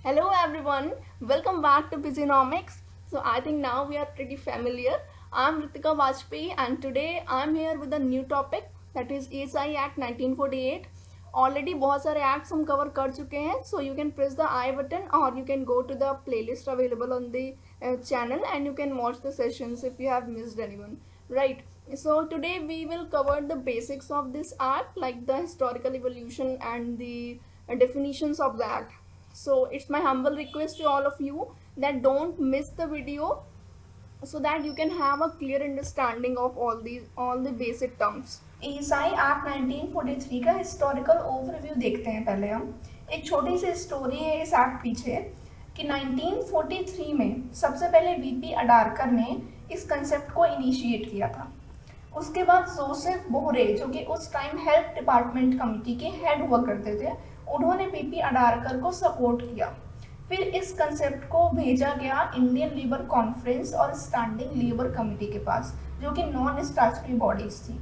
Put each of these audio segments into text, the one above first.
Hello everyone, welcome back to Physiognomics. So I think now we are pretty familiar. I'm Ritika Vajpayee and today I'm here with a new topic that is ESI Act 1948. Already बहुत सारे acts हम cover कर चुके हैं, so you can press the I button or you can go to the playlist available on the channel and you can watch the sessions if you have missed anyone. Right. So today we will cover the basics of this act, like the historical evolution and the definitions of the act. So it's my humble request to all of you that don't miss the video so that you can have a clear understanding of all the basic terms. ईसाई act 1943 का historical overview देखते हैं। पहले हम एक छोटी सी story है इस एक्ट पीछे कि 1943 में सबसे पहले वीपी अडारकर ने इस कंसेप्ट को इनिशिएट किया था। उसके बाद जोसेफ बोहरे, जो कि उस टाइम हेल्थ डिपार्टमेंट कमिटी के हेड हुआ करते थे, उन्होंने वीपी अडारकर को सपोर्ट किया। फिर इस कंसेप्ट को भेजा गया इंडियन लेबर कॉन्फ्रेंस और स्टैंडिंग लेबर कमेटी के पास, जो कि नॉन स्टैट्यूटरी बॉडीज थी।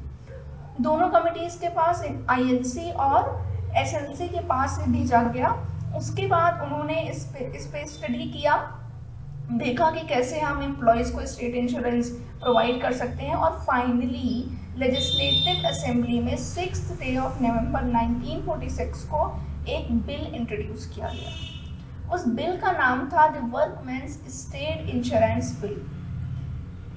दोनों कमिटीज के पास आईएनसी और एसएनसी के पास भेजा गया। उसके बाद उन्होंने इस पे स्टडी किया, देखा कि कैसे हम एम्प्लॉयज को स्टेट इंश्योरेंस प्रोवाइड कर सकते हैं, और फाइनली लेजिस्लेटिव असेंबली में 6 डे ऑफ नवंबर 1946 को एक बिल इंट्रोड्यूस किया गया। उस बिल का नाम था द वर्कमैन्स स्टेट इंश्योरेंस बिल।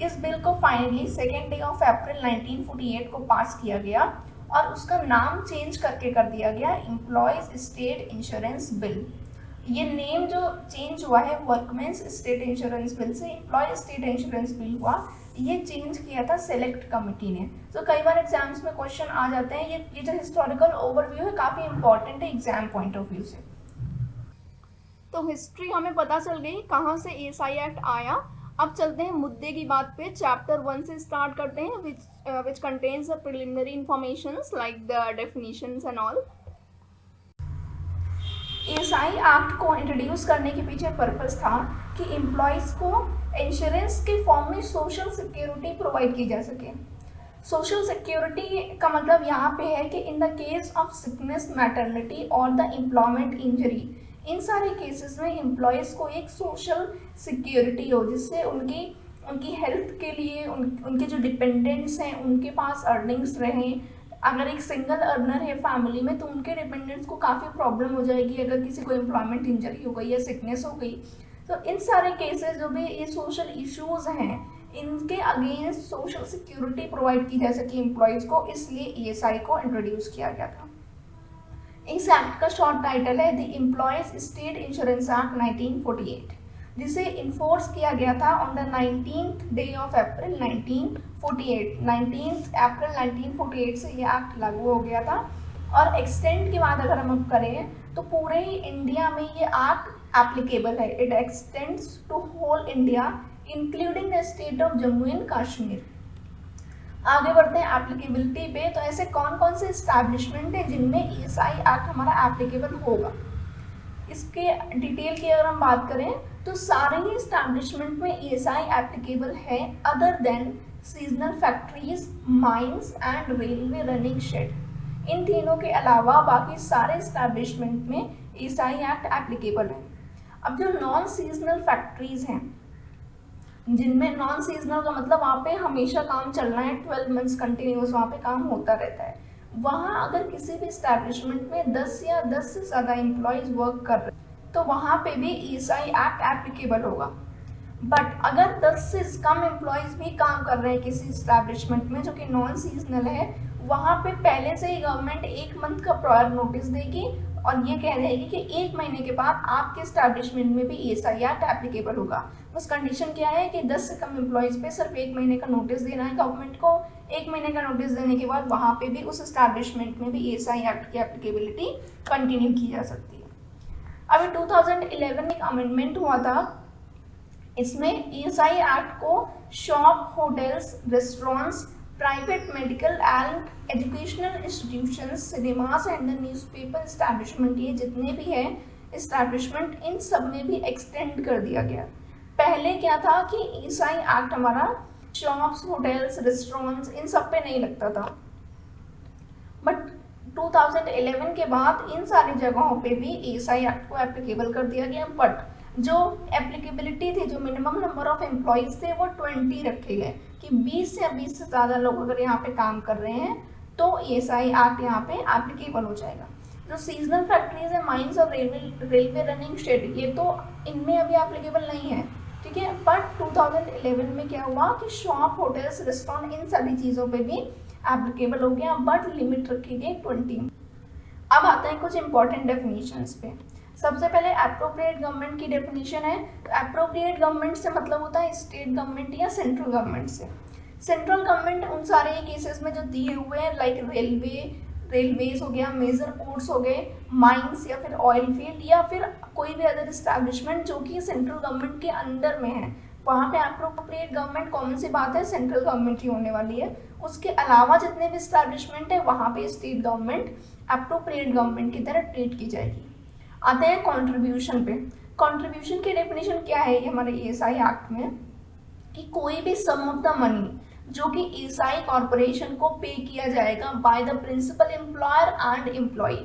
इस बिल को फाइनली 2 डे ऑफ अप्रैल 1948 को पास किया गया और उसका नाम चेंज करके कर दिया गया एम्प्लॉयज स्टेट इंश्योरेंस बिल। ये नेम जो चेंज हुआ है वर्कमैन्स स्टेट इंश्योरेंस बिल से एम्प्लॉय स्टेट इंश्योरेंस बिल हुआ, ये चेंज किया था सेलेक्ट कमिटी ने। तो कई बार एग्जाम्स में क्वेश्चन आ जाते हैं। ये जो हिस्टोरिकल ओवरव्यू है काफ़ी इंपॉर्टेंट है एग्जाम पॉइंट ऑफ व्यू से। तो हिस्ट्री हमें पता चल गई कहाँ से ईएसआई एक्ट आया। अब चलते हैं मुद्दे की बात पे। चैप्टर 1 से स्टार्ट करते हैं, which contains the preliminary informations like the definitions and all. ESI act को इंट्रोड्यूस करने के पीछे पर्पस था कि एम्प्लॉयज़ को इंश्योरेंस के फॉर्म में सोशल सिक्योरिटी प्रोवाइड की जा सके। सोशल सिक्योरिटी का मतलब यहाँ पे है कि in the case of sickness, maternity और द एम्प्लॉयमेंट इंजरी, इन सारे केसेस में एम्प्लॉयज़ को एक सोशल सिक्योरिटी हो, जिससे उनकी हेल्थ के लिए उनके जो डिपेंडेंट्स हैं उनके पास अर्निंग्स रहें। अगर एक सिंगल अर्नर है फैमिली में तो उनके डिपेंडेंट्स को काफ़ी प्रॉब्लम हो जाएगी अगर किसी को एम्प्लॉयमेंट इंजरी हो गई या सिकनेस हो गई। तो इन सारे केसेस जो भी ये सोशल इश्यूज हैं, इनके अगेंस्ट सोशल सिक्योरिटी प्रोवाइड की जा सके एम्प्लॉयज़ को, इसलिए ईएसआई को इंट्रोड्यूस किया गया था। इस एक्ट का शॉर्ट टाइटल है the employees state insurance act 1948, जिसे इन्फोर्स किया गया था on the 19th day of April 1948। 19th अप्रैल 1948 से ये एक्ट लागू हो गया था। और एक्सटेंड की बात अगर हम करें तो पूरे ही इंडिया में ये एक्ट एप्लीकेबल है। It extends to whole India including the state of Jammu and Kashmir. आगे बढ़ते हैं एप्लीकेबिलिटी पे। तो ऐसे कौन कौन से इस्टेब्लिशमेंट है जिनमें ईएसआई एक्ट हमारा एप्लीकेबल होगा, इसके डिटेल की अगर हम बात करें तो सारे ही इस्टेब्लिशमेंट में ईएसआई एप्लीकेबल है other than seasonal factories, mines and railway running shed. इन तीनों के अलावा बाकी सारे इस्टेब्लिशमेंट में ईएसआई एक्ट एप्लीकेबल है। अब जो नॉन सीजनल फैक्ट्रीज हैं, जिनमें नॉन सीजनल का मतलब वहाँ पे हमेशा काम चलना है, 12 मंथ्स कंटिन्यूस वहाँ पे काम होता रहता है, वहाँ अगर किसी भी इस्टेब्लिशमेंट में 10 या 10 से ज़्यादा एम्प्लॉयज़ वर्क कर रहे हैं तो वहाँ पे भी ईएसआई एक्ट एप्लीकेबल होगा। बट अगर 10 से कम एम्प्लॉयज़ भी काम कर रहे हैं किसी इस्टेब्लिशमेंट में जो कि नॉन सीजनल है, वहाँ पे पहले से ही गवर्नमेंट 1 मंथ का प्रायर नोटिस देगी और ये कह देगी कि 1 महीने के बाद आपके इस्टेब्लिशमेंट में भी ईएसआई एक्ट एप्लीकेबल होगा। बस कंडीशन क्या है कि 10 से कम एम्प्लॉयज़ पे सिर्फ 1 महीने का नोटिस देना है गवर्नमेंट को। 1 महीने का नोटिस देने के बाद वहाँ पे भी उस इस्टेब्लिशमेंट में भी ईएसआई एक्ट की एप्लीकेबिलिटी कंटिन्यू की जा सकती है। अभी 2011 में एक अमेंडमेंट हुआ था, इसमें ईएसआई एक्ट को shop, hotels, restaurants, private medical and educational institutions, cinemas and the newspaper establishment, ये जितने भी है एस्टैब्लिशमेंट, इन सब में भी एक्सटेंड कर दिया गया। पहले क्या था कि ईएसआई एक्ट हमारा शॉप्स, होटल्स, रेस्टोरेंट्स इन सब पे नहीं लगता था, बट 2011 के बाद इन सारी जगहों पे भी ESI एक्ट को एप्लीकेबल कर दिया गया, बट जो एप्लीकेबिलिटी थी, जो मिनिमम नंबर ऑफ एम्प्लॉयज़ थे वो 20 रखे गए कि 20 या 20 से ज़्यादा लोग अगर यहाँ पे काम कर रहे हैं तो ESI एक्ट यहाँ पे एप्लीकेबल हो जाएगा। जो सीजनल फैक्ट्रीज है, माइंस और रेलवे रनिंग शेड, ये तो इनमें अभी एप्लीकेबल नहीं है, ठीक है। बट 2011 में क्या हुआ कि शॉप, होटल्स, रेस्टोरेंट, इन सारी चीज़ों पे भी एप्लीकेबल हो गया, बट लिमिट रखी गई 20। अब आते हैं कुछ इंपॉर्टेंट डेफिनेशंस पे। सबसे पहले एप्रोप्रिएट गवर्नमेंट की डेफिनेशन है। एप्रोप्रिएट गवर्नमेंट से मतलब होता है स्टेट गवर्नमेंट या सेंट्रल गवर्नमेंट से। सेंट्रल गवर्नमेंट उन सारे केसेस में जो दिए हुए हैं, लाइक रेलवेज हो गया, मेजर पोर्ट्स हो गए, माइंस या फिर ऑयल फील्ड या फिर कोई भी अदर इस्टेब्लिशमेंट जो कि सेंट्रल गवर्नमेंट के अंडर में है, वहाँ पे एप्रोप्रिएट गवर्नमेंट कॉमन सी बात है सेंट्रल गवर्नमेंट ही होने वाली है। उसके अलावा जितने भी इस्टेब्लिशमेंट है वहाँ पे स्टेट गवर्नमेंट एप्रोप्रिएट गवर्नमेंट की तरह ट्रीट की जाएगी। आते हैं कंट्रीब्यूशन पे। कंट्रीब्यूशन की डेफिनेशन क्या है हमारे ESI एक्ट में कि कोई भी सम ऑफ द मनी जो कि ESI कॉर्पोरेशन को पे किया जाएगा by the principal employer and employee.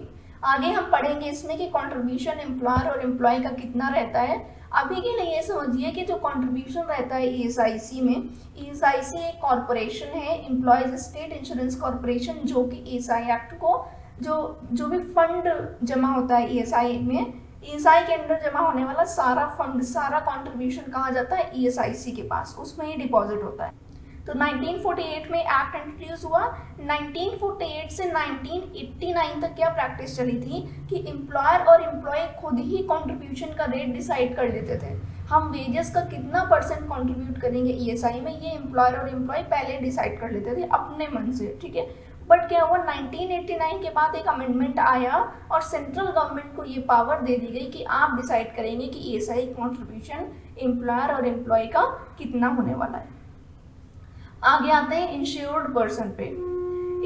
आगे हम पढ़ेंगे इसमें कि कंट्रीब्यूशन एम्प्लॉयर और एम्प्लॉय का कितना रहता है। अभी के लिए ये समझिए कि जो कंट्रीब्यूशन रहता है ESIC में, ESIC एक कॉर्पोरेशन है, एम्प्लॉयज स्टेट इंश्योरेंस कॉर्पोरेशन, जो कि ESI एक्ट को जो भी फंड जमा होता है ESI में, ESI के अंडर जमा होने वाला सारा फंड, सारा कंट्रीब्यूशन कहाँ जाता है ESIC के पास, उसमें ही डिपॉजिट होता है। तो 1948 में एक्ट इंट्रोड्यूस हुआ। 1948 से 1989 तक क्या प्रैक्टिस चली थी कि एम्प्लॉयर और एम्प्लॉय खुद ही कंट्रीब्यूशन का रेट डिसाइड कर लेते थे। हम वेजेस का कितना परसेंट कंट्रीब्यूट करेंगे ESI में, ये एम्प्लॉयर और एम्प्लॉय पहले डिसाइड कर लेते थे अपने मन से, ठीक है। बट क्या हुआ, 1989 के बाद एक अमेंडमेंट आया और सेंट्रल गवर्नमेंट को ये पावर दे दी गई कि आप डिसाइड करेंगे कि ESI कंट्रीब्यूशन एम्प्लॉयर और एम्प्लॉय का कितना होने वाला है। आगे आते हैं इंश्योर्ड पर्सन पे।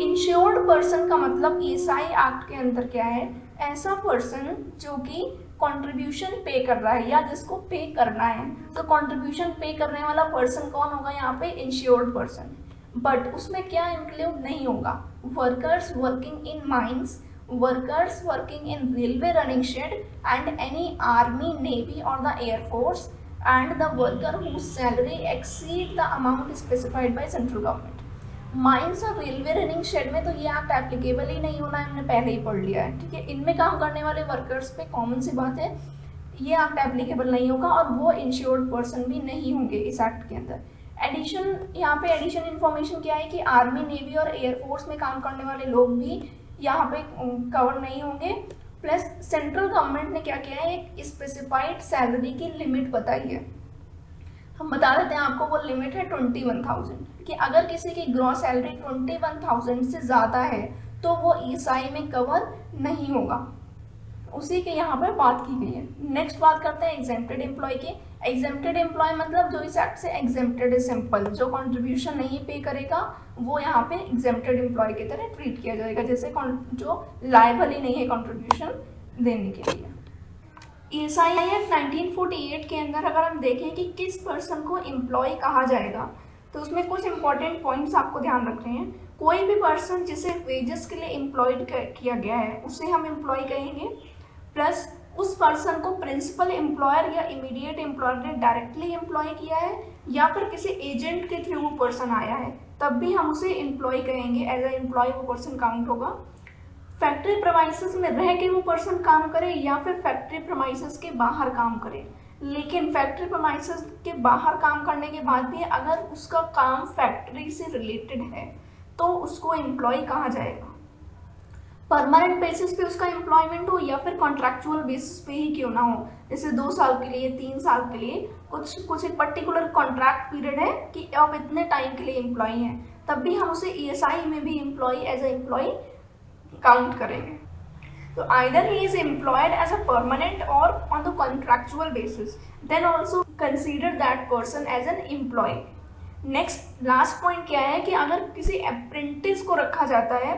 इंश्योर्ड पर्सन का मतलब ESI एक्ट के अंदर क्या है, ऐसा पर्सन जो कि कंट्रीब्यूशन पे कर रहा है या जिसको पे करना है। तो कंट्रीब्यूशन पे करने वाला पर्सन कौन होगा यहाँ पे, इंश्योर्ड पर्सन। बट उसमें क्या इंक्लूड नहीं होगा, workers working in mines, workers working in railway running shed and any army, navy और the air force and the worker whose salary exceed the amount specified by central government. Mines और railway running shade में तो ये act applicable ही नहीं होना है, हमने पहले ही पढ़ लिया है, ठीक है। इनमें काम करने वाले वर्कर्स पे कॉमन सी बात है ये एक्ट एप्लीकेबल नहीं होगा और वो इंश्योर्ड पर्सन भी नहीं होंगे इस एक्ट के अंदर। एडिशन, यहाँ पे एडिशन इन्फॉर्मेशन क्या है कि आर्मी, नेवी और एयरफोर्स में काम करने वाले लोग भी यहाँ पे कवर नहीं होंगे। प्लस सेंट्रल गवर्नमेंट ने क्या किया है, एक स्पेसिफाइड सैलरी की लिमिट बताई है। हम बता देते हैं आपको, वो लिमिट है 21,000 कि अगर किसी की ग्रॉस सैलरी 21,000 से ज़्यादा है तो वो ESI में कवर नहीं होगा, उसी के यहाँ पर बात की गई है। नेक्स्ट बात करते हैं एग्जेम्प्टेड एम्प्लॉय की। एग्जेम्प्टेड एम्प्लॉय मतलब जो इस एक्ट से एग्जेम्प्टेड है, सिंपल, जो कंट्रीब्यूशन नहीं पे करेगा वो यहाँ पे एग्जेम्प्टेड एम्प्लॉय की तरह ट्रीट किया जाएगा, जैसे जो लायबल ही नहीं है कंट्रीब्यूशन देने के लिए। ESI एक्ट 1948 के अंदर अगर हम देखें कि किस पर्सन को एम्प्लॉय कहा जाएगा, तो उसमें कुछ इंपॉर्टेंट पॉइंट्स आपको ध्यान रखने हैं। कोई भी पर्सन जिसे वेजेस के लिए एम्प्लॉयड किया गया है उसे हम एम्प्लॉय कहेंगे। प्लस उस पर्सन को प्रिंसिपल एम्प्लॉयर या इमीडिएट एम्प्लॉयर ने डायरेक्टली एम्प्लॉय किया है या फिर किसी एजेंट के थ्रू वो पर्सन आया है, तब भी हम उसे एम्प्लॉय कहेंगे, एज ए एम्प्लॉय वो पर्सन काउंट होगा। फैक्ट्री प्रेमाइसेस में रह के वो पर्सन काम करे या फिर फैक्ट्री प्रेमाइसेस के बाहर काम करे, लेकिन फैक्ट्री प्रेमाइसेस के बाहर काम करने के बाद भी अगर उसका काम फैक्ट्री से रिलेटेड है तो उसको एम्प्लॉय कहा जाएगा। परमानेंट बेसिस पे उसका एम्प्लॉयमेंट हो या फिर कॉन्ट्रैक्चुअल बेसिस पे ही क्यों ना हो, जैसे 2 साल के लिए, 3 साल के लिए, कुछ एक पर्टिकुलर कॉन्ट्रैक्ट पीरियड है कि अब इतने टाइम के लिए एम्प्लॉय है, तब भी हम उसे ESI में भी employee as a employee count करेंगे। तो either he is employed as a permanent और on the contractual basis, then also consider that person as an employee. Next last point क्या है कि अगर किसी अप्रेंटिस को रखा जाता है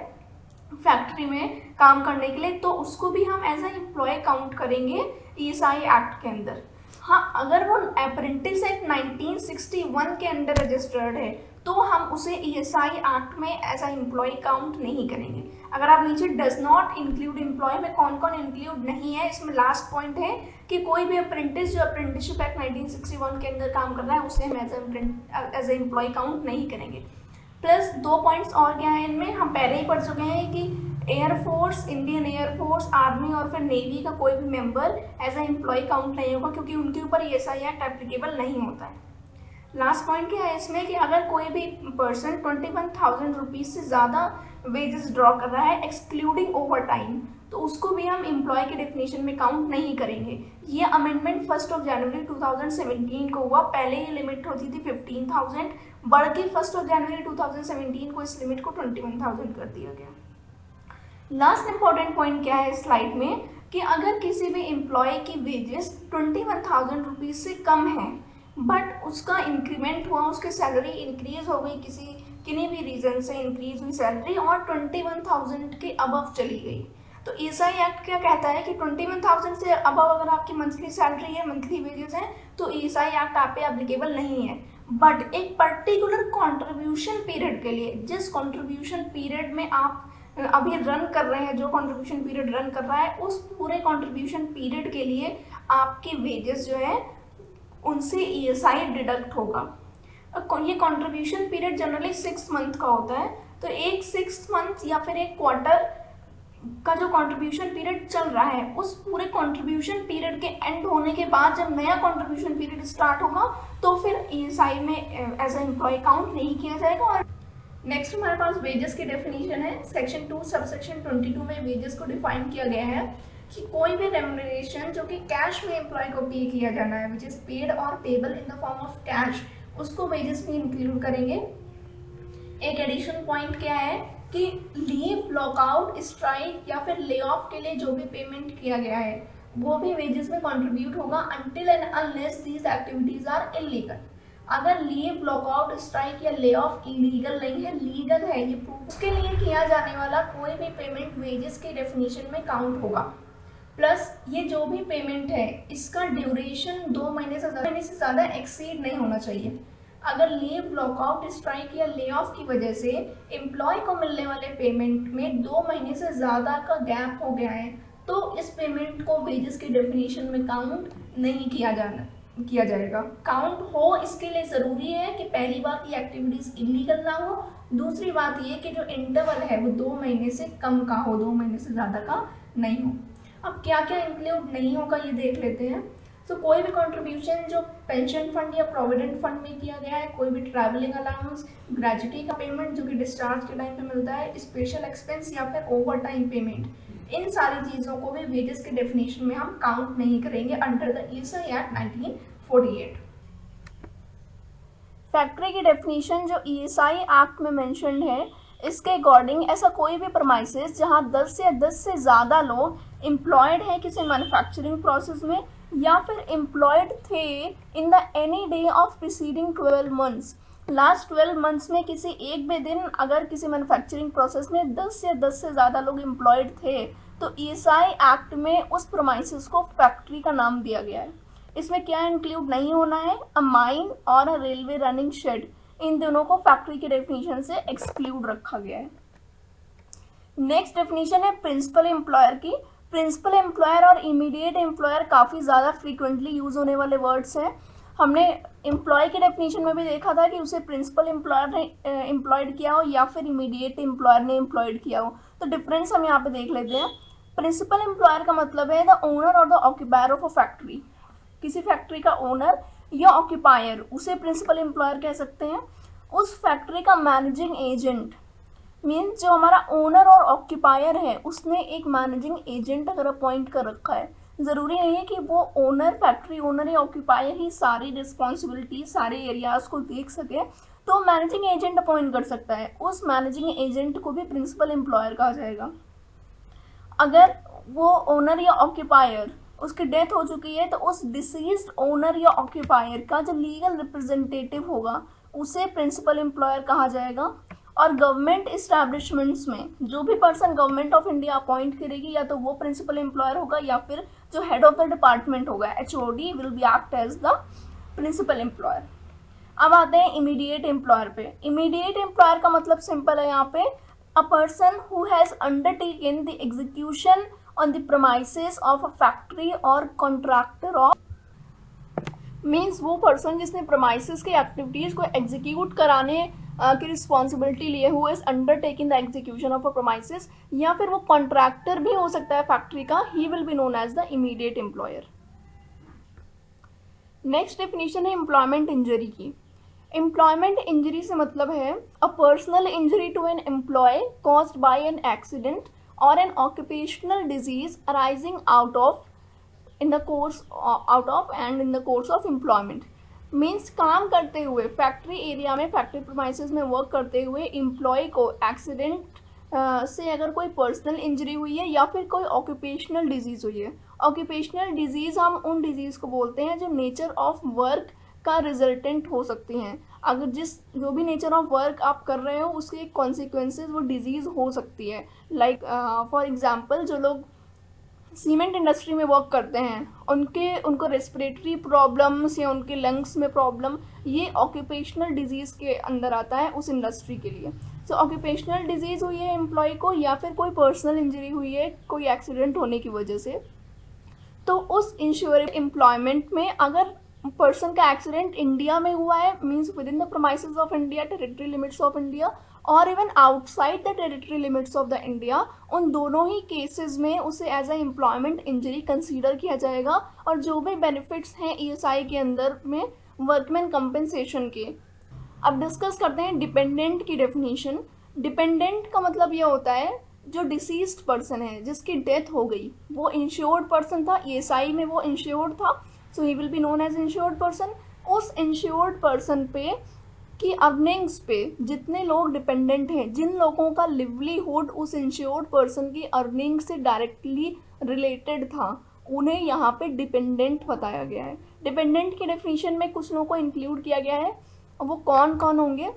फैक्ट्री में काम करने के लिए तो उसको भी हम एज ए एम्प्लॉय काउंट करेंगे ESI एक्ट के अंदर। हाँ, अगर वो अप्रेंटिस एक्ट 1961 के अंडर रजिस्टर्ड है तो हम उसे ESI एक्ट में एज अ एम्प्लॉय काउंट नहीं करेंगे। अगर आप नीचे डज नॉट इंक्लूड एम्प्लॉय में कौन कौन इंक्लूड नहीं है, इसमें लास्ट पॉइंट है कि कोई भी अप्रेंटिस जो अप्रेंटिसशिप एक्ट 1961 के अंदर काम कर रहा है उसे हम एज ए एम्प्लॉय काउंट नहीं करेंगे। प्लस 2 पॉइंट्स और क्या है इनमें, हम पहले ही पढ़ चुके हैं कि एयरफोर्स, इंडियन एयरफोर्स, आर्मी और फिर नेवी का कोई भी member as a employee count नहीं होगा क्योंकि उनके ऊपर ESI एक्ट एप्लीकेबल नहीं होता है। लास्ट पॉइंट क्या है इसमें कि अगर कोई भी पर्सन 21,000 रुपीज़ से ज़्यादा वेजेस ड्रॉ कर रहा है एक्सक्लूडिंग ओवर टाइम, तो उसको भी हम एम्प्लॉय के डेफिनेशन में काउंट नहीं करेंगे। ये अमेंडमेंट 1 जनवरी 2017 को हुआ। पहले ये लिमिट होती थी 15,000, बढ़ के 1 जनवरी 2017 को इस लिमिट को 21,000 कर दिया गया। लास्ट इंपॉर्टेंट पॉइंट क्या है इस स्लाइड में कि अगर किसी भी एम्प्लॉय की वेजेस 21,000 रुपीज़ से कम है बट उसका इंक्रीमेंट हुआ, उसकी सैलरी इंक्रीज हो गई, किन्हीं भी रीज़न से इंक्रीज हुई सैलरी और 21,000 के अबव चली गई, तो ESI एक्ट क्या कहता है कि 21,000 से अबव अगर आपकी मंथली सैलरी है, मंथली वेजेस हैं, तो ESI एक्ट आप पे एप्लीकेबल नहीं है। बट एक पर्टिकुलर कंट्रीब्यूशन पीरियड के लिए, जिस कंट्रीब्यूशन पीरियड में आप अभी रन कर रहे हैं, जो कंट्रीब्यूशन पीरियड रन कर रहा है, उस पूरे कंट्रीब्यूशन पीरियड के लिए आपकी वेजेस जो है उनसे ESI डिडक्ट होगा। ये कंट्रीब्यूशन पीरियड जनरली 6 मंथ का होता है, तो एक 6 मंथ या फिर एक क्वार्टर का जो कंट्रीब्यूशन पीरियड चल रहा है, उस पूरे कंट्रीब्यूशन पीरियड के एंड होने के बाद जब नया कंट्रीब्यूशन पीरियड स्टार्ट होगा तो फिर ESI में एज ए एम्प्लॉय काउंट नहीं किया जाएगा। और नेक्स्ट हमारे पास वेजेस की डेफिनेशन है। सेक्शन 2 सबसेक्शन 22 में वेजेस को डिफाइन किया गया है कि कोई भी रेम्युनरेशन जो कि कैश में एम्प्लॉय को पे किया जाना है, विच इज पेड और payable in the form of cash, उसको वेजेस में इंक्लूड करेंगे। एक एडिशनल पॉइंट क्या है कि लीव, लॉकआउट, स्ट्राइक या फिर ले ऑफ के लिए जो भी पेमेंट किया गया है वो भी वेजेस में कंट्रीब्यूट होगा until and unless these activities are illegal. अगर लीव, लॉकआउट, स्ट्राइक या ले ऑफ इलीगल नहीं है, लीगल है, ये प्रूफ उसके लिए किया जाने वाला कोई भी पेमेंट वेजेस के डेफिनेशन में काउंट होगा। प्लस ये जो भी पेमेंट है इसका ड्यूरेशन 2 महीने से ज़्यादा एक्सीड नहीं होना चाहिए। अगर लीव, लॉकआउट, स्ट्राइक या ले ऑफ की वजह से एम्प्लॉय को मिलने वाले पेमेंट में 2 महीने से ज़्यादा का गैप हो गया है तो इस पेमेंट को वेजेस की डेफिनेशन में काउंट नहीं किया जाएगा। काउंट हो इसके लिए ज़रूरी है कि पहली बात ये एक्टिविटीज़ इलीगल ना हो, दूसरी बात ये कि जो इंटरवल है वो 2 महीने से कम का हो, 2 महीने से ज़्यादा का नहीं हो। अब क्या क्या इंक्लूड नहीं होगा ये देख लेते हैं। तो कोई भी कंट्रीब्यूशन जो पेंशन फंड या प्रोविडेंट फंड में किया गया है, कोई भी ट्रैवलिंग अलाउंस, ग्रेजुटी का पेमेंट जो कि डिस्चार्ज के टाइम पे मिलता है, स्पेशल एक्सपेंस या फिर ओवर टाइम पेमेंट, इन सारी चीज़ों को भी वेजेस के डेफिनेशन में हम काउंट नहीं करेंगे under the ESI act 1948। Factory की डेफिनेशन जो ESI एक्ट में मेंशन्ड है, इसके अकॉर्डिंग ऐसा कोई भी प्रमाइसेस जहां 10 से ज़्यादा लोग एम्प्लॉयड हैं किसी मैन्युफैक्चरिंग प्रोसेस में या फिर एम्प्लॉयड थे in the any day of preceding 12 months, last 12 months में किसी एक भी दिन अगर किसी मैन्युफैक्चरिंग प्रोसेस में 10 से ज़्यादा लोग एम्प्लॉयड थे तो ESI एक्ट में उस प्रमाइसेस को फैक्ट्री का नाम दिया गया है। इसमें क्या इंक्लूड नहीं होना है, अ माइन और अ रेलवे रनिंग शेड, इन दोनों को फैक्ट्री के डेफिनेशन से एक्सक्लूड रखा गया है। नेक्स्ट डेफिनेशन है प्रिंसिपल एम्प्लॉयर की। प्रिंसिपल एम्प्लॉयर और इमीडिएट एम्प्लॉयर काफ़ी ज़्यादा फ्रीक्वेंटली यूज़ होने वाले वर्ड्स हैं। हमने एम्प्लॉय के डेफिनेशन में भी देखा था कि उसे प्रिंसिपल एम्प्लॉयर ने एम्प्लॉयड किया हो या फिर इमीडिएट एम्प्लॉयर ने एम्प्लॉयड किया हो, तो डिफरेंस हम यहाँ पे देख लेते हैं। प्रिंसिपल एम्प्लॉयर का मतलब है द ओनर और the occupier of a factory, किसी फैक्ट्री का ओनर या ऑक्यूपायर, उसे प्रिंसिपल एम्प्लॉयर कह सकते हैं। उस फैक्ट्री का मैनेजिंग एजेंट मीन्स जो हमारा ओनर और ऑक्यूपायर है उसने एक मैनेजिंग एजेंट अगर अपॉइंट कर रखा है, ज़रूरी नहीं है कि वो ओनर, फैक्ट्री ओनर या ऑक्यूपायर ही सारी रिस्पॉन्सिबिलिटी, सारे एरियाज़ को देख सके, तो मैनेजिंग एजेंट अपॉइंट कर सकता है। उस मैनेजिंग एजेंट को भी प्रिंसिपल एम्प्लॉयर कहा जाएगा। अगर वो ओनर या ऑक्यूपायर उसकी डेथ हो चुकी है तो उस डिसीज्ड ओनर या ऑक्यूपायर का जो लीगल रिप्रेजेंटेटिव होगा उसे प्रिंसिपल एम्प्लॉयर कहा जाएगा। और गवर्नमेंट इस्टेब्लिशमेंट्स में जो भी person government of India appoint करेगी या तो वो प्रिंसिपल एम्प्लॉयर होगा या फिर जो हेड ऑफ द डिपार्टमेंट होगा HOD will be act as the principal employer. अब आते हैं इमीडिएट एम्प्लॉयर पे। इमीडिएट एम्प्लॉयर का मतलब सिंपल है यहाँ पे, a person who has undertaken the execution on the premises of a factory और कॉन्ट्रैक्टर ऑफ, मीन्स वो पर्सन जिसने प्रमाइसेस की एक्टिविटीज़ को एग्जीक्यूट कराने की रिस्पॉन्सिबिलिटी लिए, who is undertaking the execution of a premises, या फिर वो कॉन्ट्रैक्टर भी हो सकता है फैक्ट्री का, he will be known as the immediate employer. Next definition है एम्प्लॉयमेंट इंजरी की। एम्प्लॉयमेंट इंजरी से मतलब है a personal injury to an employ caused by an accident और an occupational disease arising out of in the course and in the course of employment. Means काम करते हुए factory area में, factory premises में work करते हुए employ को accident से अगर कोई पर्सनल इंजरी हुई है या फिर कोई ऑक्यूपेशनल डिजीज़ हुई है। ऑक्यूपेशनल डिजीज़ हम उन डिजीज़ को बोलते हैं जो नेचर ऑफ वर्क का रिजल्टेंट हो सकती हैं। अगर जो भी नेचर ऑफ वर्क आप कर रहे हो उसके कॉन्सिक्वेंसेस वो डिजीज़ हो सकती है। लाइक फॉर एग्जांपल जो लोग सीमेंट इंडस्ट्री में वर्क करते हैं उनको रेस्पिरेटरी प्रॉब्लम्स या उनके लंग्स में प्रॉब्लम, ये ऑक्यूपेशनल डिजीज़ के अंदर आता है उस इंडस्ट्री के लिए। सो ऑक्यूपेशनल डिजीज़ हुई है एम्प्लॉय को या फिर कोई पर्सनल इंजरी हुई है कोई एक्सीडेंट होने की वजह से, तो उस इंश्योरेबल एम्प्लॉयमेंट में अगर पर्सन का एक्सीडेंट इंडिया में हुआ है, means within the promises of India, territory limits of India, और even outside the territory limits of the India, उन दोनों ही केसेस में उसे as a employment injury consider किया जाएगा। और जो भी बेनिफिट्स हैं ईएसआई के अंदर में वर्कमैन कंपनसेशन के। अब डिस्कस करते हैं डिपेंडेंट की डेफिनेशन। डिपेंडेंट का मतलब ये होता है जो डिसीज्ड पर्सन है, जिसकी डेथ हो गई, वो इंश्योर्ड पर्सन था, ईएसआई में वो इंश्योर्ड था, so he will be known as insured person. उस इंश्योर्ड पर्सन पे की अर्निंग्स पे जितने लोग डिपेंडेंट हैं, जिन लोगों का लिवलीहुड उस इंश्योर्ड पर्सन की अर्निंग से डायरेक्टली रिलेटेड था, उन्हें यहाँ पे डिपेंडेंट बताया गया है। डिपेंडेंट की डेफिनेशन में कुछ लोगों को इंक्लूड किया गया है, वो कौन कौन होंगे?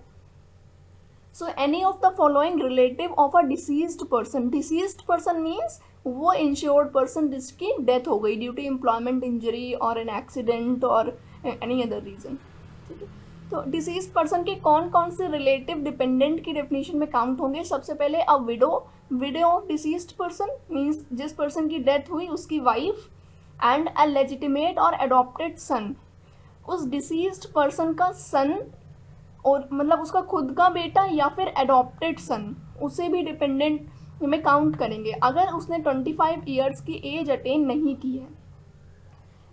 So any of the following relative of a deceased person. Deceased person means वो इंश्योर्ड पर्सन जिसकी डेथ हो गई ड्यू टू एम्प्लॉयमेंट इंजरी और एन एक्सीडेंट और एनी अदर रीजन। ठीक है, तो डिसीज पर्सन के कौन कौन से रिलेटिव डिपेंडेंट की डेफिनेशन में काउंट होंगे? सबसे पहले अ window. Window of deceased person means जिस पर्सन की डेथ हुई उसकी वाइफ, एंड अ लेजिटिमेट और अडॉप्टेड सन। उस डिसीज्ड पर्सन का सन, और मतलब उसका खुद का बेटा या फिर अडॉप्टेड सन, उसे भी डिपेंडेंट में काउंट करेंगे अगर उसने 25 ईयर्स की एज अटेन नहीं की है।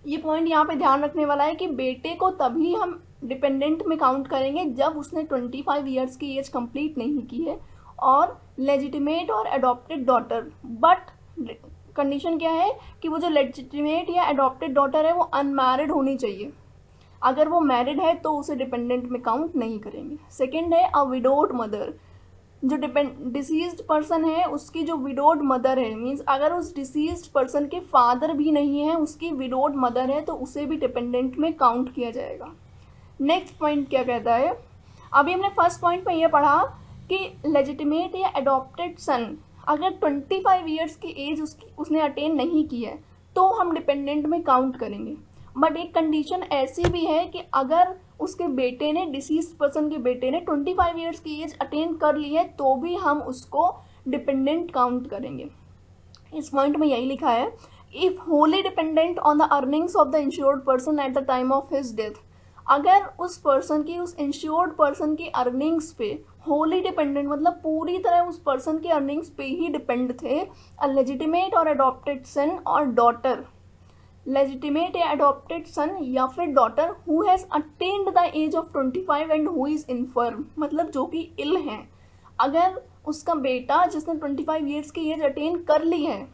ये पॉइंट यहाँ पे ध्यान रखने वाला है कि बेटे को तभी हम डिपेंडेंट में काउंट करेंगे जब उसने 25 ईयर्स की एज कंप्लीट नहीं की है, और लेजिटिमेट और अडॉप्टेड डॉटर। बट कंडीशन क्या है कि वो जो लेजिटिमेट या अडॉप्टेड डॉटर है वो अनमैरिड होनी चाहिए। अगर वो मैरिड है तो उसे डिपेंडेंट में काउंट नहीं करेंगे। सेकेंड है अ विडोड मदर। जो डिसीज्ड पर्सन है उसकी जो विडोड मदर है, मीन्स अगर उस डिसीज्ड पर्सन के फादर भी नहीं है, उसकी विडोड मदर है, तो उसे भी डिपेंडेंट में काउंट किया जाएगा। नेक्स्ट पॉइंट क्या कहता है? अभी हमने फर्स्ट पॉइंट में ये पढ़ा कि लेजिटिमेट या अडॉप्टेड सन अगर 25 ईयर्स की एज उसने अटेन नहीं की है तो हम डिपेंडेंट में काउंट करेंगे। बट एक कंडीशन ऐसी भी है कि अगर उसके बेटे ने, डिसीज्ड पर्सन के बेटे ने 25 ईयर्स की एज अटेन कर ली है तो भी हम उसको डिपेंडेंट काउंट करेंगे। इस पॉइंट में यही लिखा है, if Holi dependent on the earnings of the insured person at the time of his death. अगर उस पर्सन की, उस इंश्योर्ड पर्सन की अर्निंग्स पे होली डिपेंडेंट मतलब पूरी तरह उस पर्सन की अर्निंग्स पे ही डिपेंड थे, अ लेजिटिमेट और अडॉप्टेड सन और डॉटर, लेजिटिमेट या अडॉप्टेड सन या फिर daughter who has attend the age of 25 and who is infirm, मतलब जो कि इल हैं। अगर उसका बेटा जिसने 25 ईयर्स की एज अटेन कर ली है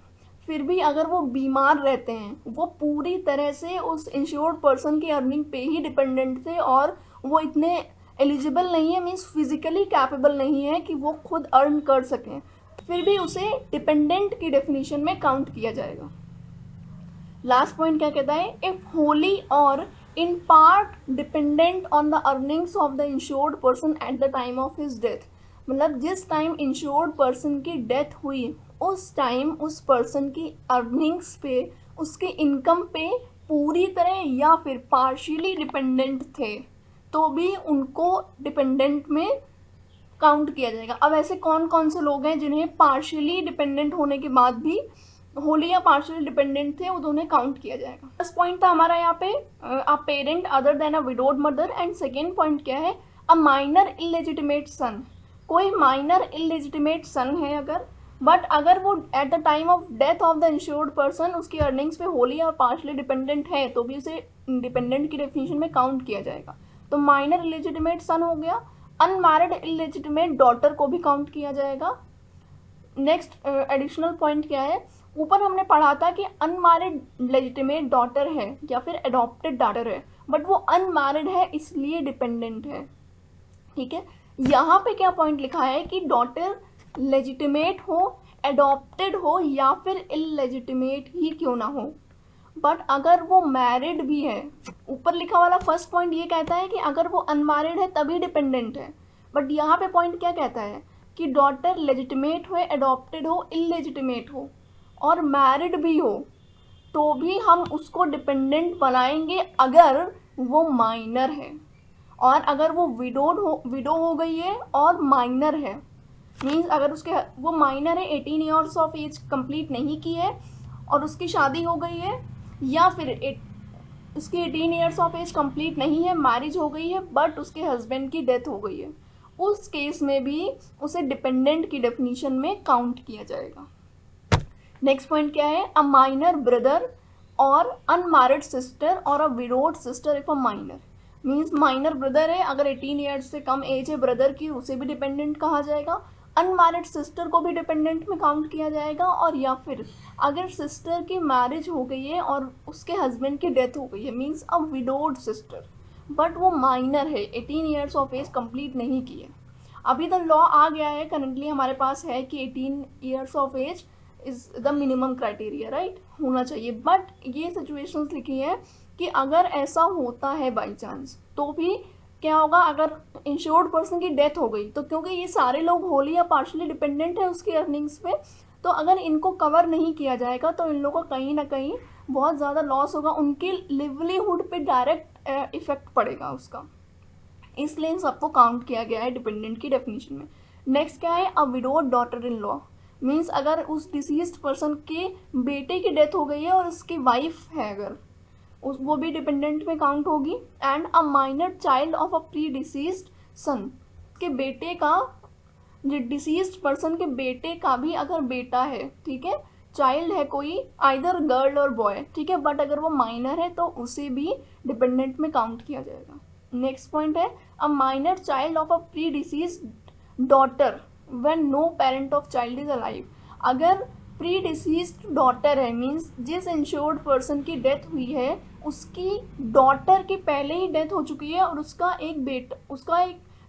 फिर भी अगर वो बीमार रहते हैं, वो पूरी तरह से उस इंश्योर्ड पर्सन की अर्निंग पे ही डिपेंडेंट थे और वो इतने एलिजिबल नहीं है, मीन्स फिजिकली कैपेबल नहीं है कि वो खुद अर्न कर सकें, फिर भी उसे डिपेंडेंट की डेफिनेशन में काउंट किया जाएगा। लास्ट पॉइंट क्या कहता है? इफ होली और in part dependent on the earnings of the insured person at the time of his death. मतलब जिस टाइम इंश्योर्ड पर्सन की डेथ हुई उस टाइम उस पर्सन की अर्निंग्स पे, उसके इनकम पे पूरी तरह या फिर पार्शियली डिपेंडेंट थे। तो भी उनको डिपेंडेंट में काउंट किया जाएगा। अब ऐसे कौन कौन से लोग हैं जिन्हें पार्शियली डिपेंडेंट होने के बाद भी होली या पार्शियली डिपेंडेंट थे, उन्हें काउंट किया जाएगा। फर्स्ट पॉइंट था हमारा यहाँ पे a parent other than a widowed mother, and second point क्या है, अ माइनर इलेजिटिमेट सन। कोई माइनर इलेजिटिमेट सन है अगर, बट अगर वो at the time of death of the insured person उसकी अर्निंग्स पे होली और पार्शियली डिपेंडेंट है तो भी उसे डिपेंडेंट की डेफिनेशन में काउंट किया जाएगा। तो माइनर इलेजिटिमेट सन हो गया। अनमैरिड इलेजिटिमेट डॉटर को भी काउंट किया जाएगा। नेक्स्ट एडिशनल पॉइंट क्या है, ऊपर हमने पढ़ा था कि अनमैरिड लेजिटिमेट डॉटर है या फिर अडॉप्टेड डॉटर है, बट वो अनमैरिड है इसलिए डिपेंडेंट है। ठीक है, यहाँ पे क्या पॉइंट लिखा है कि डॉटर लेजिटिमेट हो, अडॉप्टेड हो या फिर इलेजिटिमेट ही क्यों ना हो, बट अगर वो मैरिड भी है, ऊपर लिखा वाला फर्स्ट पॉइंट ये कहता है कि अगर वो अनमैरिड है तभी डिपेंडेंट है, बट यहाँ पे पॉइंट क्या कहता है कि डॉटर लेजिटिमेट हो, अडॉप्टेड हो, इलेजिटिमेट हो और मैरिड भी हो तो भी हम उसको डिपेंडेंट बनाएंगे अगर वो माइनर है, और अगर वो विडो हो गई है और माइनर है, मीन्स अगर उसके वो माइनर है, 18 ईयर्स ऑफ एज कंप्लीट नहीं की है और उसकी शादी हो गई है, या फिर उसकी 18 ईयर्स ऑफ एज कंप्लीट नहीं है, मैरिज हो गई है बट उसके हस्बैंड की डेथ हो गई है, उस केस में भी उसे डिपेंडेंट की डेफिनेशन में काउंट किया जाएगा। नेक्स्ट पॉइंट क्या है, अ माइनर ब्रदर और अनमैरिड सिस्टर और a widowed sister if a minor. Means minor brother है, अगर 18 ईयर्स से कम एज है ब्रदर की, उसे भी डिपेंडेंट कहा जाएगा। अनमैरिड सिस्टर को भी डिपेंडेंट में काउंट किया जाएगा, और या फिर अगर सिस्टर की मैरिज हो गई है और उसके हस्बैंड की डेथ हो गई है, means a widowed sister, but वो माइनर है, 18 ईयर्स ऑफ एज कंप्लीट नहीं की है। अभी तो लॉ आ गया है, करंटली हमारे पास है कि 18 years of age is the minimum criteria, right, होना चाहिए। बट ये सिचुएशंस लिखी है कि अगर ऐसा होता है बाई चांस तो भी क्या होगा, अगर इंश्योर्ड पर्सन की डेथ हो गई, तो क्योंकि ये सारे लोग होली या पार्शली डिपेंडेंट है उसकी अर्निंग्स पे, तो अगर इनको कवर नहीं किया जाएगा तो इन लोगों को कहीं ना कहीं बहुत ज़्यादा लॉस होगा, उनकी लिवलीहुड पे डायरेक्ट इफेक्ट पड़ेगा उसका, इसलिए इन सबको काउंट किया गया है डिपेंडेंट की डेफिनेशन में। नेक्स्ट क्या है, a widowed daughter in law. Means अगर उस डिसीज्ड पर्सन के बेटे की डेथ हो गई है और उसकी वाइफ है अगर, वो भी डिपेंडेंट में काउंट होगी। And a minor child of a pre deceased son, के बेटे का, जो डिसीज्ड पर्सन के बेटे का भी अगर बेटा है, ठीक है, चाइल्ड है कोई, आइदर गर्ल और बॉय, ठीक है, बट अगर वो माइनर है तो उसे भी डिपेंडेंट में काउंट किया जाएगा। नेक्स्ट पॉइंट है, a minor child of a pre deceased daughter when no parent of child is alive. अगर प्री डिसीज्ड डॉटर है, मीन्स जिस इंश्योर्ड पर्सन की डेथ हुई है उसकी डॉटर की पहले ही डेथ हो चुकी है और उसका एक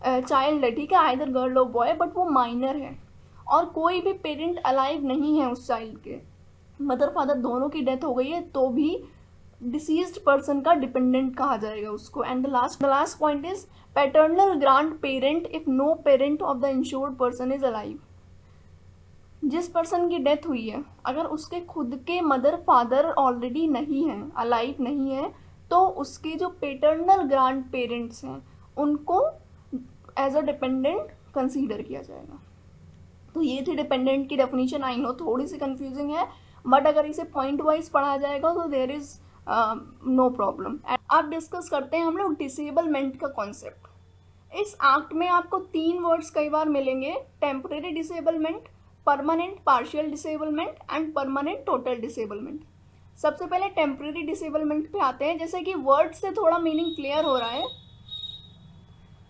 चाइल्ड है, ठीक है, आइदर गर्ल और बॉय, बट वो माइनर है और कोई भी पेरेंट अलाइव नहीं है उस चाइल्ड के, मदर फादर दोनों की डेथ हो गई है, तो भी डिसीज्ड पर्सन का डिपेंडेंट कहा जाएगा उसको। And the last point is paternal grand parent if no parent of the insured person is alive. जिस पर्सन की डेथ हुई है अगर उसके खुद के मदर फादर ऑलरेडी नहीं हैं, अलाइव नहीं है, तो उसके जो पेटर्नल ग्रांड पेरेंट्स हैं उनको एज अ डिपेंडेंट कंसीडर किया जाएगा। तो ये थी डिपेंडेंट की डेफिनेशन। आई नो थोड़ी सी कंफ्यूजिंग है, बट अगर इसे पॉइंट वाइज पढ़ा जाएगा तो देयर इज नो प्रॉब्लम। अब डिस्कस करते हैं हम लोग डिसेबलमेंट का कॉन्सेप्ट। इस एक्ट में आपको 3 वर्ड्स कई बार मिलेंगे, temporary disablement, permanent partial disablement and permanent total disablement. सबसे पहले टेम्परेरी डिसेबलमेंट पे आते हैं। जैसे कि वर्ड से थोड़ा मीनिंग क्लियर हो रहा है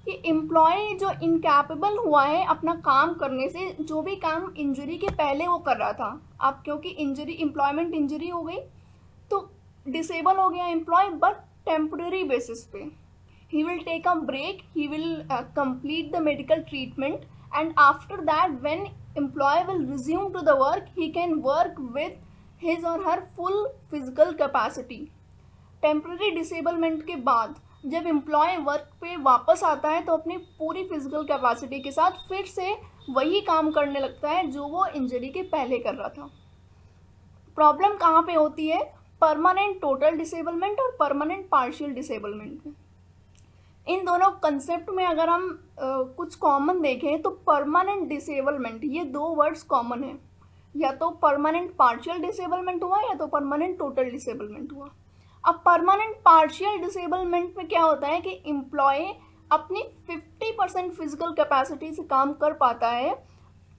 कि एम्प्लॉय जो इनकैपेबल हुआ है अपना काम करने से, जो भी काम इंजरी के पहले वो कर रहा था, अब क्योंकि इंजरी एम्प्लॉयमेंट इंजरी हो गई तो डिसेबल हो गया एम्प्लॉय, बट टेम्परेरी बेसिस पे। He will take a break, he will complete the medical treatment, and after that when employee will resume to the work, he can work with his or her full physical capacity. Temporary disablement के बाद जब employ work पे वापस आता है तो अपनी पूरी फिजिकल कैपेसिटी के साथ फिर से वही काम करने लगता है जो वो इंजरी के पहले कर रहा था। प्रॉब्लम कहाँ पे होती है, परमानेंट टोटल डिसेबलमेंट और परमानेंट पार्शियल डिसेबलमेंट में। इन दोनों कंसेप्ट में अगर हम कुछ कॉमन देखें तो परमानेंट डिसेबलमेंट, ये दो वर्ड्स कॉमन है, या तो परमानेंट पार्शियल डिसेबलमेंट हुआ या तो परमानेंट टोटल डिसेबलमेंट हुआ। अब परमानेंट पार्शियल डिसेबलमेंट में क्या होता है कि एम्प्लॉय अपनी 50% फिजिकल कैपेसिटी से काम कर पाता है,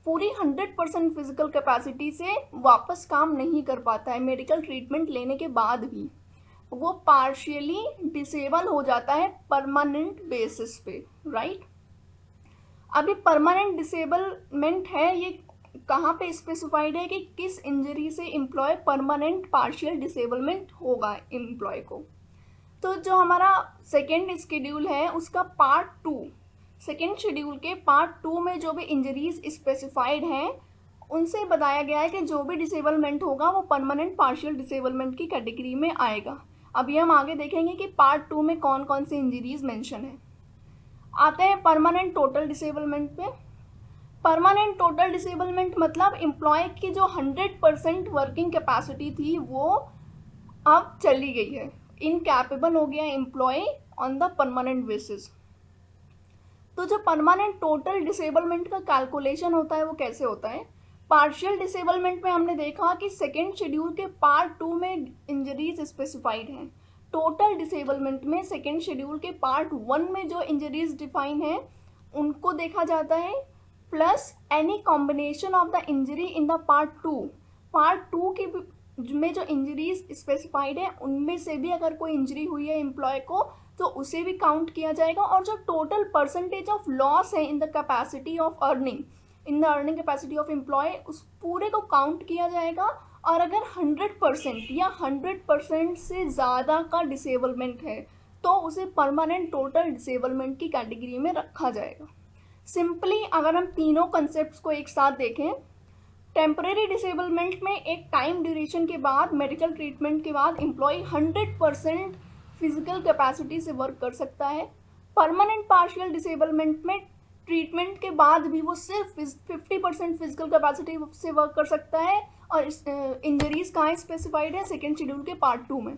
पूरी 100% फिजिकल कैपेसिटी से वापस काम नहीं कर पाता है, मेडिकल ट्रीटमेंट लेने के बाद भी वो पार्शियली डिसेबल हो जाता है परमानेंट बेसिस पे, राइट। अभी परमानेंट डिसेबलमेंट है, ये कहाँ पे स्पेसिफाइड है कि किस इंजरी से एम्प्लॉय परमानेंट पार्शियल डिसेबलमेंट होगा एम्प्लॉय को। तो जो हमारा सेकेंड शेड्यूल है उसका पार्ट 2, सेकेंड शेड्यूल के पार्ट 2 में जो भी इंजरीज स्पेसिफाइड हैं उनसे बताया गया है कि जो भी डिसेबलमेंट होगा वो परमानेंट पार्शियल डिसेबलमेंट की कैटेगरी में आएगा। अभी हम आगे देखेंगे कि पार्ट 2 में कौन कौन सी इंजरीज मेंशन है। आते हैं परमानेंट टोटल डिसेबलमेंट पे। परमानेंट टोटल डिसेबलमेंट मतलब एम्प्लॉय की जो 100% वर्किंग कैपेसिटी थी वो अब चली गई है, इनकैपेबल हो गया employee on the permanent basis. तो जो परमानेंट टोटल डिसेबलमेंट का कैलकुलेशन होता है वो कैसे होता है। पार्शियल डिसेबलमेंट में हमने देखा कि सेकेंड शेड्यूल के पार्ट 2 में इंजरीज स्पेसिफाइड हैं। टोटल डिसेबलमेंट में सेकेंड शेड्यूल के पार्ट 1 में जो इंजरीज डिफाइन है उनको देखा जाता है, plus any combination of the injury in the part 2। Part 2 के में जो इंजरीज स्पेसिफाइड है उनमें से भी अगर कोई इंजरी हुई है एम्प्लॉय को तो उसे भी काउंट किया जाएगा, और जो टोटल परसेंटेज ऑफ लॉस है in the capacity of earning, in the earning capacity of employee, उस पूरे को काउंट किया जाएगा। और अगर 100% या 100% से ज़्यादा का डिसेबलमेंट है तो उसे परमानेंट टोटल डिसेबलमेंट की कैटेगरी में रखा जाएगा। सिंपली अगर हम तीनों कंसेप्ट को एक साथ देखें, टेम्परेरी डिसेबलमेंट में एक टाइम ड्यूरेशन के बाद, मेडिकल ट्रीटमेंट के बाद एम्प्लॉय 100% फिजिकल कैपेसिटी से वर्क कर सकता है। परमानेंट पार्शियल डिसेबलमेंट में ट्रीटमेंट के बाद भी वो सिर्फ 50% फिजिकल कैपेसिटी से वर्क कर सकता है, और इंजरीज कहाँ स्पेसिफाइड है, सेकेंड शेड्यूल के पार्ट 2 में।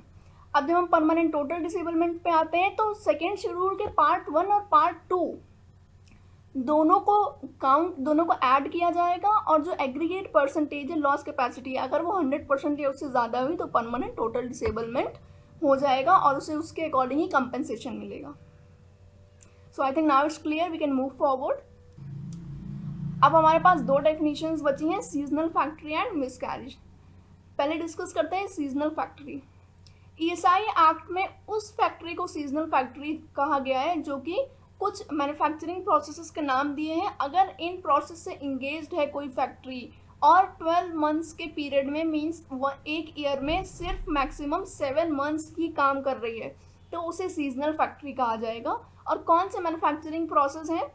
अब जब हम परमानेंट टोटल डिसेबलमेंट पे आते हैं तो सेकेंड शेड्यूल के पार्ट 1 और पार्ट 2 दोनों को ऐड किया जाएगा, और जो एग्रीगेट परसेंटेज है लॉस कैपेसिटी, अगर वो 100% या उससे ज़्यादा हुई तो परमानेंट टोटल डिसेबलमेंट हो जाएगा और उसे उसके अकॉर्डिंग ही कंपेंसेशन मिलेगा। So I think now it's clear, we can move forward. अब हमारे पास दो डेफिनेशंस बची हैं, सीजनल फैक्ट्री एंड मिसकैरेज। पहले डिस्कस करते हैं सीजनल फैक्ट्री। ईएसआई एक्ट में उस फैक्ट्री को सीजनल फैक्ट्री कहा गया है जो कि कुछ मैन्युफैक्चरिंग प्रोसेसेस के नाम दिए हैं। अगर इन प्रोसेस से इंगेज्ड है कोई फैक्ट्री और 12 मंथ्स के पीरियड में, मीन्स एक ईयर में सिर्फ मैक्सिमम 7 मंथ्स ही काम कर रही है, तो उसे सीजनल फैक्ट्री कहा जाएगा। और कौन से मैन्युफैक्चरिंग प्रोसेस हैं,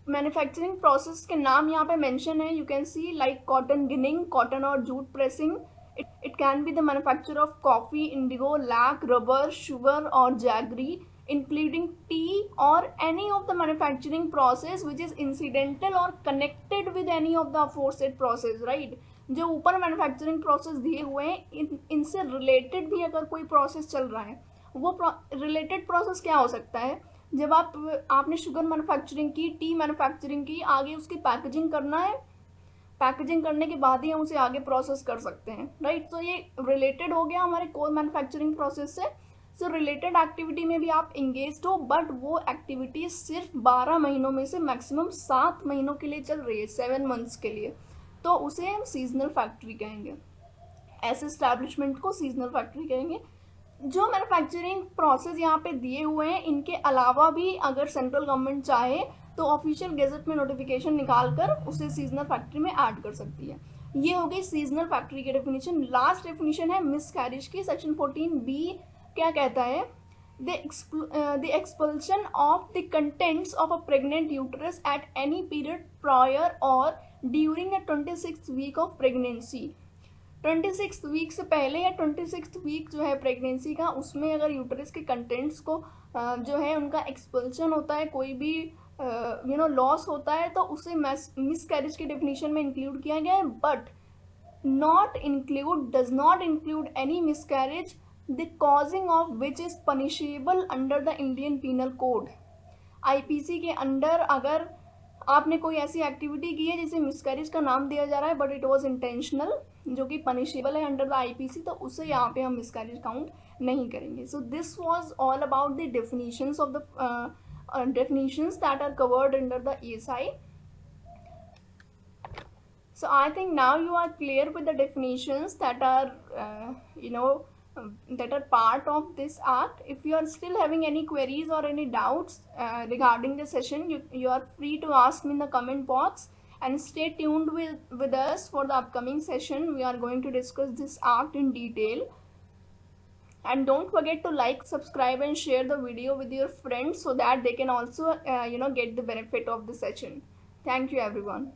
मैन्युफैक्चरिंग प्रोसेस के नाम यहाँ पे मेंशन है, you can see like cotton ginning, cotton और jute pressing. It can be the manufacture of coffee, indigo, lac, rubber, sugar और jaggery, including tea or any of the manufacturing process which is incidental or connected with any of the aforesaid process, right। जो ऊपर manufacturing process दिए हुए हैं इनसे related भी अगर कोई प्रोसेस चल रहा है, वो रिलेटेड प्रोसेस क्या हो सकता है, जब आपने शुगर मैन्युफैक्चरिंग की, टी मैन्युफैक्चरिंग की, आगे उसकी पैकेजिंग करना है, पैकेजिंग करने के बाद ही हम उसे आगे प्रोसेस कर सकते हैं, राइट। तो ये रिलेटेड हो गया हमारे कोर मैन्युफैक्चरिंग प्रोसेस से। सो रिलेटेड एक्टिविटी में भी आप इंगेज हो, बट वो एक्टिविटी सिर्फ 12 महीनों में से मैक्सिमम 7 महीनों के लिए चल रही है, 7 मंथ्स के लिए, तो उसे हम सीजनल फैक्ट्री कहेंगे। ऐसे एस्टैब्लिशमेंट को सीजनल फैक्ट्री कहेंगे। जो मैन्युफैक्चरिंग प्रोसेस यहाँ पे दिए हुए हैं इनके अलावा भी अगर सेंट्रल गवर्नमेंट चाहे तो ऑफिशियल गेजेट में नोटिफिकेशन निकाल कर उसे सीजनल फैक्ट्री में ऐड कर सकती है। ये हो गई सीजनल फैक्ट्री की डेफिनेशन। लास्ट डेफिनेशन है मिसकैरेज की, सेक्शन 14B क्या कहता है, the expulsion of the contents of a pregnant uterus at any period prior or during the 26th week of pregnancy। 26th week से पहले या 26th वीक जो है प्रेगनेंसी का, उसमें अगर यूटरस के कंटेंट्स को जो है उनका एक्सपल्शन होता है, कोई भी लॉस होता है, तो उसे मिसकैरेज की डेफिनेशन में इंक्लूड किया गया है। But does not include any miscarriage the causing of which is punishable under the Indian Penal Code. IPC के अंडर अगर आपने कोई ऐसी एक्टिविटी की है जिसे मिसकैरेज का नाम दिया जा रहा है बट इट वाज इंटेंशनल, जो कि पनिशेबल है अंडर द आईपीसी, तो उसे यहाँ पे हम मिसकैरेज काउंट नहीं करेंगे. So this was all about the definitions of the definitions that are covered under the ESI. So I think now you are clear with the definitions that are that are part of this act. If you are still having any queries or any doubts regarding the session, you are free to ask me in the comment box, and stay tuned with us for the upcoming session. We are going to discuss this act in detail. And don't forget to like, subscribe and share the video with your friends so that they can also get the benefit of the session. Thank you everyone.